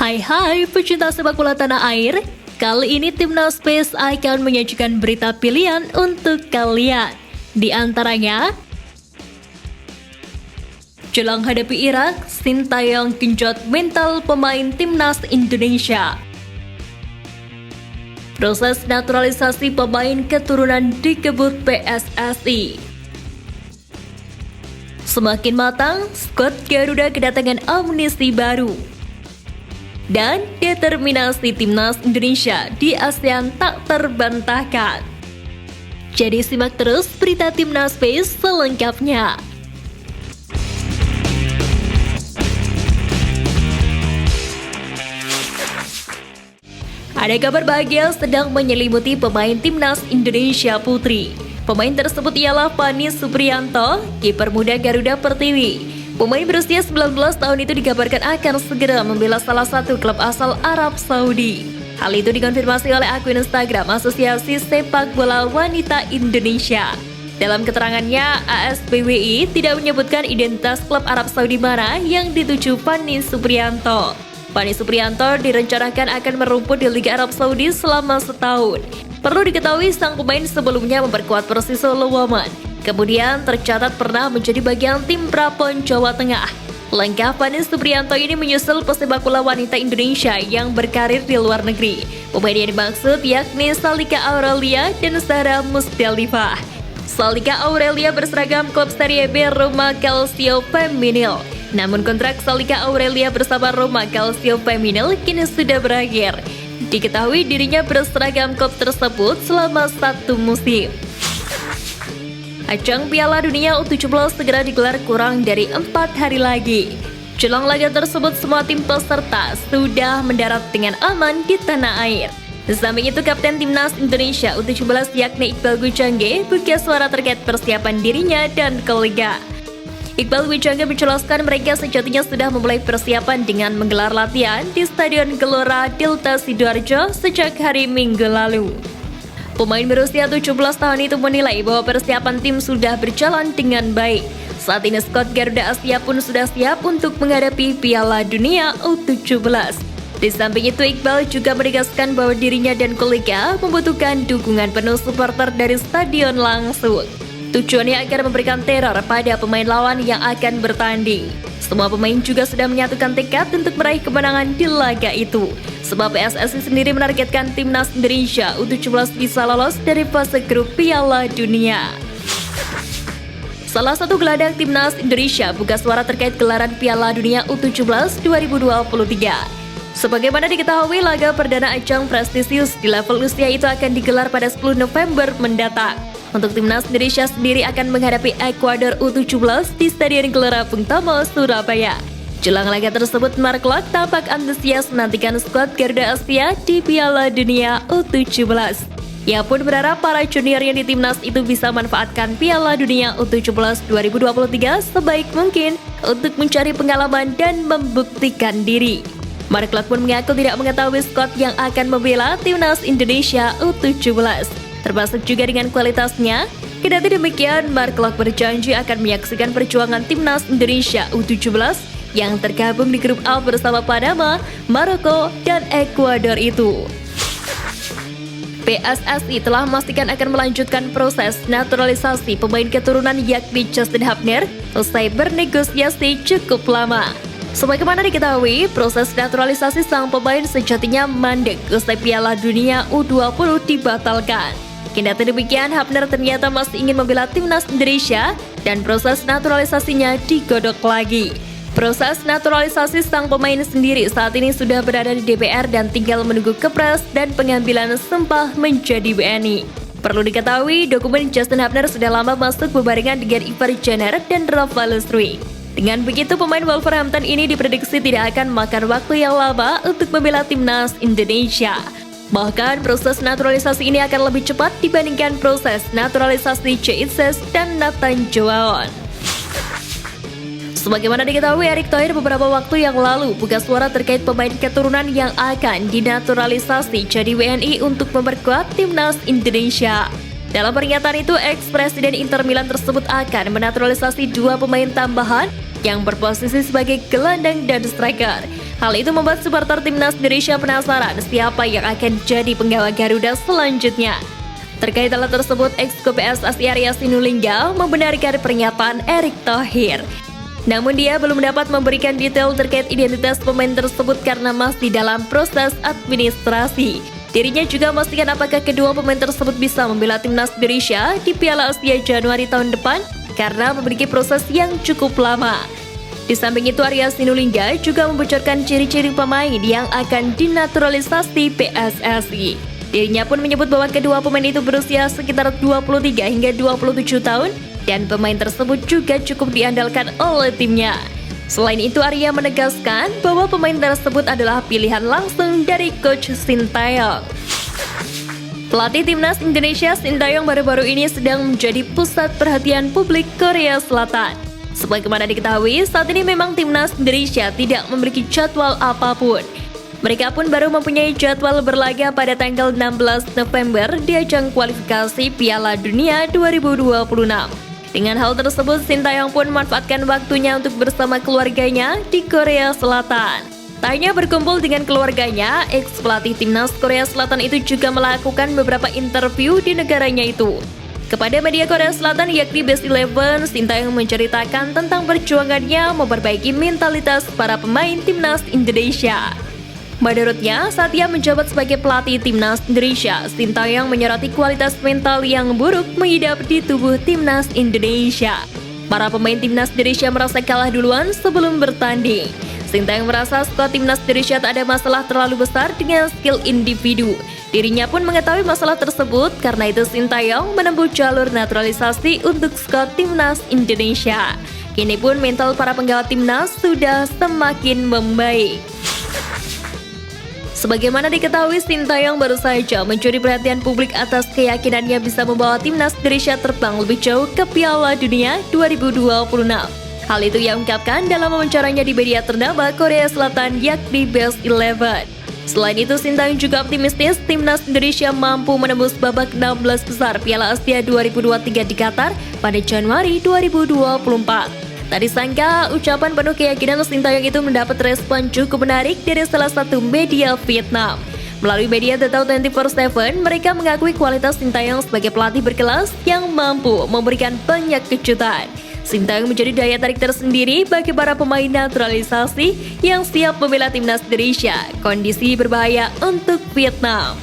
Hai pecinta sepak bola tanah air. Kali ini Timnas PES akan menyajikan berita pilihan untuk kalian. Di antaranya, jelang hadapi Irak, Sintayong genjot mental pemain Timnas Indonesia. Proses naturalisasi pemain keturunan dikebut PSSI. Semakin matang, skuad Garuda kedatangan amunisi baru. Dan determinasi Timnas Indonesia di ASEAN tak terbantahkan. Jadi simak terus berita Timnas PES selengkapnya. Ada kabar bahagia sedang menyelimuti pemain Timnas Indonesia Putri. Pemain tersebut ialah Fanny Supriyanto, kiper muda Garuda Pertiwi. Pemain berusia 19 tahun itu dikabarkan akan segera membela salah satu klub asal Arab Saudi. Hal itu dikonfirmasi oleh akun Instagram Asosiasi Sepak Bola Wanita Indonesia. Dalam keterangannya, ASBWI tidak menyebutkan identitas klub Arab Saudi mana yang dituju Fanny Supriyanto. Fanny Supriyanto direncanakan akan merumput di Liga Arab Saudi selama setahun. Perlu diketahui sang pemain sebelumnya memperkuat Persis Solo Women. Kemudian tercatat pernah menjadi bagian tim Prapon Jawa Tengah. Langkah Fanny Supriyanto ini menyusul pesepak bola wanita Indonesia yang berkarir di luar negeri. Pemain yang dimaksud yakni Salika Aurelia dan Sarah Musdalifah. Salika Aurelia berseragam klub Serie B Roma Calcio Femminile. Namun kontrak Salika Aurelia bersama Roma Calcio Femminile kini sudah berakhir. Diketahui dirinya berseragam klub tersebut selama 1 musim. Ajang Piala Dunia U17 segera digelar kurang dari 4 hari lagi. Jelang laga tersebut, semua tim peserta sudah mendarat dengan aman di tanah air. Di samping itu, Kapten Timnas Indonesia U17 yakni Iqbal Gwijangge buka suara terkait persiapan dirinya dan kolega. Iqbal Gwijangge menjelaskan mereka sejatinya sudah memulai persiapan dengan menggelar latihan di Stadion Gelora Delta Sidoarjo sejak hari Minggu lalu. Pemain berusia 17 tahun itu menilai bahwa persiapan tim sudah berjalan dengan baik. Saat ini skuad Garuda Asia pun sudah siap untuk menghadapi Piala Dunia U17. Di samping itu, Iqbal juga menegaskan bahwa dirinya dan kolega membutuhkan dukungan penuh supporter dari stadion langsung. Tujuannya agar memberikan teror pada pemain lawan yang akan bertanding. Semua pemain juga sudah menyatukan tekad untuk meraih kemenangan di laga itu. Sebab PSSI sendiri menargetkan Timnas Indonesia U17 bisa lolos dari fase grup Piala Dunia. Salah satu gelandang Timnas Indonesia buka suara terkait gelaran Piala Dunia U17 2023. Sebagaimana diketahui, laga perdana ajang prestisius di level usia itu akan digelar pada 10 November mendatang. Untuk Timnas Indonesia sendiri akan menghadapi Ekuador U17 di Stadion Gelora Bung Tomo, Surabaya. Jelang laga tersebut, Mark Locke tampak antusias menantikan skuad Garuda Asia di Piala Dunia U17. Ia pun berharap para juniornya di timnas itu bisa manfaatkan Piala Dunia U17 2023 sebaik mungkin untuk mencari pengalaman dan membuktikan diri. Mark Locke pun mengaku tidak mengetahui skuad yang akan membela Timnas Indonesia U17, termasuk juga dengan kualitasnya. Kendati demikian, Mark Locke berjanji akan menyaksikan perjuangan Timnas Indonesia U17 yang tergabung di grup A bersama Panama, Maroko, dan Ekuador itu. PSSI telah memastikan akan melanjutkan proses naturalisasi pemain keturunan yakni Justin Hapner usai bernegosiasi cukup lama. Sebagaimana diketahui, proses naturalisasi sang pemain sejatinya mandek usai Piala Dunia U20 dibatalkan. Kendati demikian, Hapner ternyata masih ingin membela Timnas Indonesia dan proses naturalisasinya digodok lagi. Proses naturalisasi sang pemain sendiri saat ini sudah berada di DPR dan tinggal menunggu kepres dan pengambilan sumpah menjadi WNI. Perlu diketahui, dokumen Justin Hapner sudah lama masuk bebarengan dengan Ivar Jenner dan Rafael Struijk. Dengan begitu, pemain Wolverhampton ini diprediksi tidak akan makan waktu yang lama untuk membela Timnas Indonesia. Bahkan, proses naturalisasi ini akan lebih cepat dibandingkan proses naturalisasi Jitses dan Nathan Joaon. Sebagaimana diketahui, Erick Thohir beberapa waktu yang lalu buka suara terkait pemain keturunan yang akan dinaturalisasi jadi WNI untuk memperkuat Timnas Indonesia. Dalam pernyataan itu, ex-presiden Inter Milan tersebut akan menaturalisasi 2 pemain tambahan yang berposisi sebagai gelandang dan striker. Hal itu membuat supporter timnas Indonesia penasaran siapa yang akan jadi penggawa Garuda selanjutnya. Terkait hal tersebut, ex-PSSI Arya Sinulinga membenarkan pernyataan Erick Thohir. Namun dia belum dapat memberikan detail terkait identitas pemain tersebut karena masih dalam proses administrasi. Dirinya juga memastikan apakah kedua pemain tersebut bisa membela timnas Indonesia di Piala Asia Januari tahun depan karena memiliki proses yang cukup lama. Di samping itu, Arya Sinulinga juga membocorkan ciri-ciri pemain yang akan dinaturalisasi PSSI. Dirinya pun menyebut bahwa kedua pemain itu berusia sekitar 23 hingga 27 tahun dan pemain tersebut juga cukup diandalkan oleh timnya. Selain itu, Arya menegaskan bahwa pemain tersebut adalah pilihan langsung dari Coach Sintayong. Pelatih timnas Indonesia Sintayong baru-baru ini sedang menjadi pusat perhatian publik Korea Selatan. Sebagaimana diketahui, saat ini memang timnas Indonesia tidak memiliki jadwal apapun. Mereka pun baru mempunyai jadwal berlaga pada tanggal 16 November di ajang kualifikasi Piala Dunia 2026. Dengan hal tersebut, Sintayong pun memanfaatkan waktunya untuk bersama keluarganya di Korea Selatan. Tak hanya berkumpul dengan keluarganya, ex-pelatih timnas Korea Selatan itu juga melakukan beberapa interview di negaranya itu. Kepada media Korea Selatan yakni Best 11, Sintayong menceritakan tentang perjuangannya memperbaiki mentalitas para pemain timnas Indonesia. Menurutnya, saat ia menjabat sebagai pelatih timnas Indonesia, Sintayong menyoroti kualitas mental yang buruk mengidap di tubuh timnas Indonesia. Para pemain timnas Indonesia merasa kalah duluan sebelum bertanding. Sintayong merasa skuad timnas Indonesia tak ada masalah terlalu besar dengan skill individu. Dirinya pun mengetahui masalah tersebut, karena itu Sintayong menempuh jalur naturalisasi untuk skuad timnas Indonesia. Kini pun mental para penggawa timnas sudah semakin membaik. Sebagaimana diketahui, Sintayong baru saja mencuri perhatian publik atas keyakinannya bisa membawa timnas Indonesia terbang lebih jauh ke Piala Dunia 2026. Hal itu ia ungkapkan dalam wawancaranya di media ternama Korea Selatan yakni Best 11. Selain itu, Sintayong juga optimistis timnas Indonesia mampu menembus babak 16 besar Piala Asia 2023 di Qatar pada Januari 2024. Tak disangka, ucapan penuh keyakinan Sintayong itu mendapat respon cukup menarik dari salah satu media Vietnam. Melalui media The Tau 24/7, mereka mengakui kualitas Sintayong sebagai pelatih berkelas yang mampu memberikan banyak kejutan. Sintayong menjadi daya tarik tersendiri bagi para pemain naturalisasi yang siap membela timnas Indonesia. Kondisi berbahaya untuk Vietnam.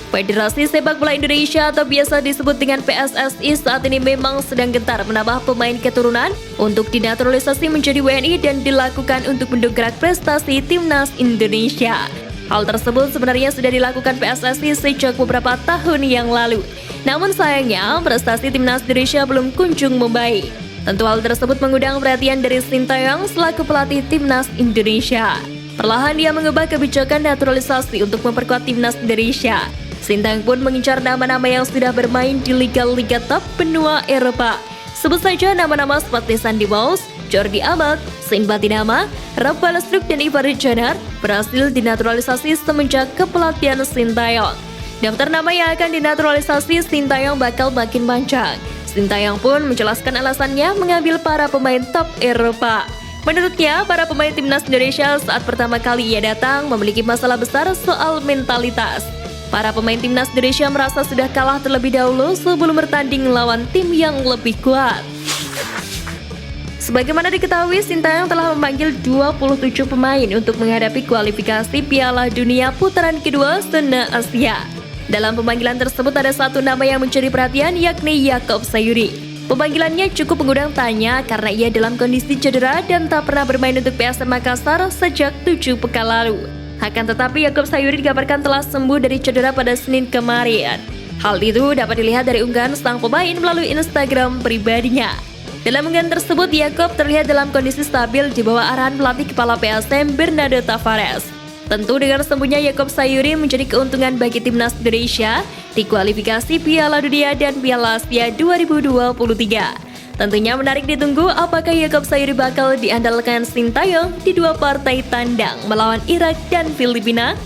Federasi Sepak Bola Indonesia atau biasa disebut dengan PSSI saat ini memang sedang gentar menambah pemain keturunan untuk dinaturalisasi menjadi WNI dan dilakukan untuk mendongkrak prestasi timnas Indonesia. Hal tersebut sebenarnya sudah dilakukan PSSI sejak beberapa tahun yang lalu. Namun sayangnya, prestasi timnas Indonesia belum kunjung membaik. Tentu hal tersebut mengundang perhatian dari Sintayong selaku pelatih timnas Indonesia. Perlahan dia mengubah kebijakan naturalisasi untuk memperkuat timnas Indonesia. Sintayong pun mengincar nama-nama yang sudah bermain di liga-liga top benua Eropa. Sebut saja nama-nama seperti Sandy Walsh, Jordi Amat, Saint Batinama, Rafael Struijk dan Ivar Jenner berhasil dinaturalisasi semenjak kepelatihan Sintayong. Daftar nama yang akan dinaturalisasi Sintayong bakal makin panjang. Sintayong pun menjelaskan alasannya mengambil para pemain top Eropa. Menurutnya, para pemain timnas Indonesia saat pertama kali ia datang memiliki masalah besar soal mentalitas. Para pemain timnas Indonesia merasa sudah kalah terlebih dahulu sebelum bertanding melawan tim yang lebih kuat. Sebagaimana diketahui, Sintayong telah memanggil 27 pemain untuk menghadapi kualifikasi Piala Dunia putaran kedua zona Asia. Dalam pemanggilan tersebut ada satu nama yang mencuri perhatian yakni Yaakob Sayuri. Pemanggilannya cukup mengundang tanya karena ia dalam kondisi cedera dan tak pernah bermain untuk PSM Makassar sejak 7 pekan lalu. Akan tetapi Yaakob Sayuri dikabarkan telah sembuh dari cedera pada Senin kemarin. Hal itu dapat dilihat dari unggahan sang pemain melalui Instagram pribadinya. Dalam unggahan tersebut, Yaakob terlihat dalam kondisi stabil di bawah arahan pelatih kepala PSM Bernardo Tavares. Tentu dengan sembuhnya Yaakob Sayuri menjadi keuntungan bagi timnas Indonesia di kualifikasi Piala Dunia dan Piala Asia 2023. Tentunya menarik ditunggu apakah Yaakob Sayuri bakal diandalkan Sintayong di dua partai tandang melawan Irak dan Filipina.